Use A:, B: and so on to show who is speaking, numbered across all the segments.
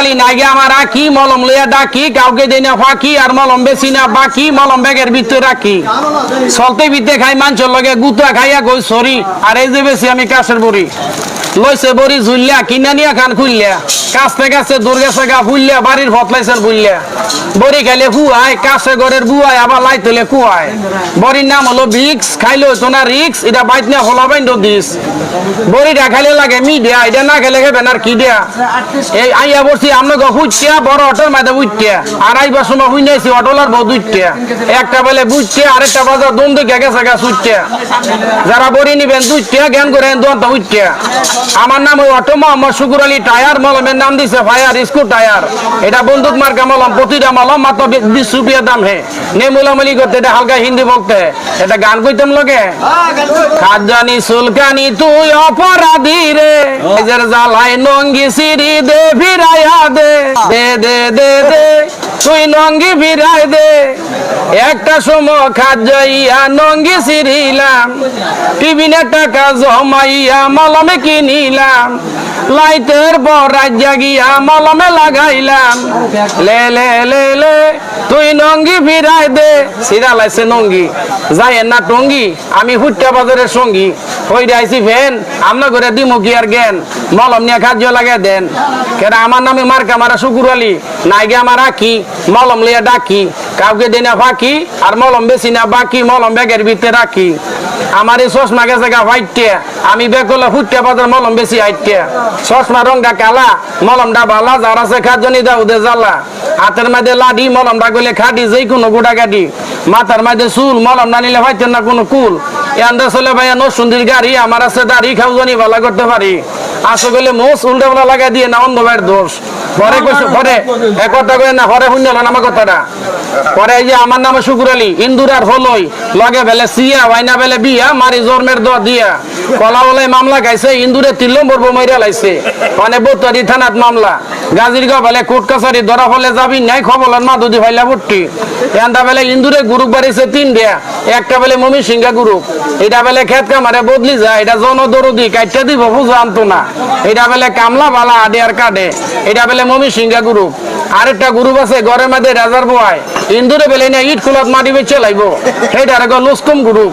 A: শুকুরালি নাইগে আমার আকি মলম লইয়া ডাকি কাউকে দেই না ফাঁকি আর মলম বেশি না বাকি মলম ব্যাগের ভিতরে রাখি চলতে বিতে খাই মাংসর লগে গুতা খাইয়া কই সরি আর এই যে বেশি আমি কাশের বড়ি লইছে বড়ি ঝুললা কিনা নিয়া খান খুললা কাছতে কাছে দুর্গেছে গা ফুললা বাড়ির ফতলাইছেন বুললা বড়ি খাইলে ফুয়ায় কাছে ঘরের বুয়ায় আবার লাই তুলে কুয়ায় বড়ির নাম হলো ভিক্স খাইলে হইতো না রিক্স এটা বাইত না হলা বাইন্ড দিস বড়িটা খাইলে লাগে মিডিয়া এটা না খেলে খেবেন আর কি দিয়া এই আইয়া বলছি আপনাকে ফুটটিয়া বড় অটোর মাঝে বুঝটিয়া আর আইবার সময় হুই নাইছি অটোলার বউ দুইটিয়া একটা বেলে বুঝটিয়া আরেকটা বাজার দম দিকে গেছে গা সুইটিয়া যারা বড়ি নিবেন দুইটিয়া জ্ঞান করেন দন্ত উঠটিয়া আমার নাম ওই অটো মোহাম্মদ শুকুর আলী টায়ার মলমের নাম দিছে ফায়ার স্কুল টায়ার এটা বন্দুক মার্কা মলম প্রতিটা মলম মাত্র 20 রুপিয়া দাম হে নেমুলামলি করতে এটা হালকা হিন্দি বলতে এটা গান কইতাম লগে খাজানি সুলকানি তুই অপরাধী রে এজের জালাই নঙ্গি সিরি দে ফিরাইয়া দে দে দে দে দে তুই নঙ্গি ফিরাই দে একটা সময় খাজাইয়া নঙ্গি সিরিলাম টিভিনে টাকা জমাইয়া মলমে কিনিলাম লাইটের পর রাজ্যা গিয়া মলমে লাগাইলাম লে লে লে লে তুই নঙ্গি ফিরাই দে সিরা লাইছে নঙ্গি যাই না টঙ্গি আমি হুট্টা বাজারের সঙ্গী হই আইছি ফেন আমরা করে দিমু কি আর জ্ঞান মলম নিয়ে খাদ্য লাগে দেন কেন আমার নামে মার্কা মারা শুকুর আলী নাইগে আমার আঁকি মলম লিয়া ডাকি কাউকে দেই না ফাঁকি আর মলম বেশি না বাকি মলম ব্যাগের ভিতরে রাখি আমার এই চশমা গেছে গা ফাইটিয়া আমি বেকলে ফুটটা বাজার মলম বেশি হাইটিয়া চশমা রংটা কালা মলমটা বালা যার আছে খাদ্যনি দাও দে জ্বালা হাতের মধ্যে লাডি মলমটা গলে খাটি যেই কোনো গোটা কাটি মাথার মধ্যে চুল মলম না নিলে ফাইতেন না কোনো কুল এন্দা চলে ভাইয়া নসুন্দির গাড়ি আমার আছে দাড়ি খাও জানি ভালো করতে পারি আসো গেলে মোস উল্টা বেলা লাগাই দিয়ে না অন্ধ ভাইয়ের দোষ পরে কইছে পরে এক কথা কই না পরে শুনল না আমার কথাটা পরে এই যে আমার নাম শুকুর আলী ইন্দুরার হলই লগে বেলে সিয়া ওয়াইনা বেলে বিয়া মারি জন্মের দ দিয়া কলা বলে মামলা গাইছে ইন্দুরে 3 নম্বর বমাইরা লাইছে মানে বত্তারি থানাত মামলা গাজীরগাঁও বেলে কোর্ট কাছারি ধরা ফলে যাবি নাই খবলার মা দুদি ভাইলা ভর্তি এন্দা বেলে ইন্দুরে গ্রুপ বাড়িছে 3 দিয়া একটা বেলে মমি সিংহা গ্রুপ এটা বেলে খেত কামারে বদলি যায় এটা জনদরদি কাইটা দিব বুঝো আনতো না এটা বেলে কামলা বালা আডে আর কাডে এটা বেলে মমি সিংহা গ্রুপ আরেকটা গ্রুপ আছে ঘরের মধ্যে রাজার বয় ইন্দুরে বেলে না ইট খুলত মাটি বেচে লাইব সেইটা আরেক লুসকম গ্রুপ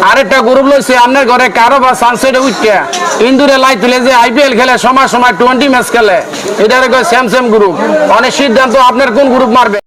A: আরেকটা গ্রুপ লইছে আপনার ঘরে কারো বা সানসেটে উঠতে ইন্দুরে লাই তুলে যে আইপিএল খেলে সময় সময় 20 ম্যাচ খেলে এটা আরেক স্যামসাম গ্রুপ অনেক সিদ্ধান্ত আপনার কোন গ্রুপ মারবে।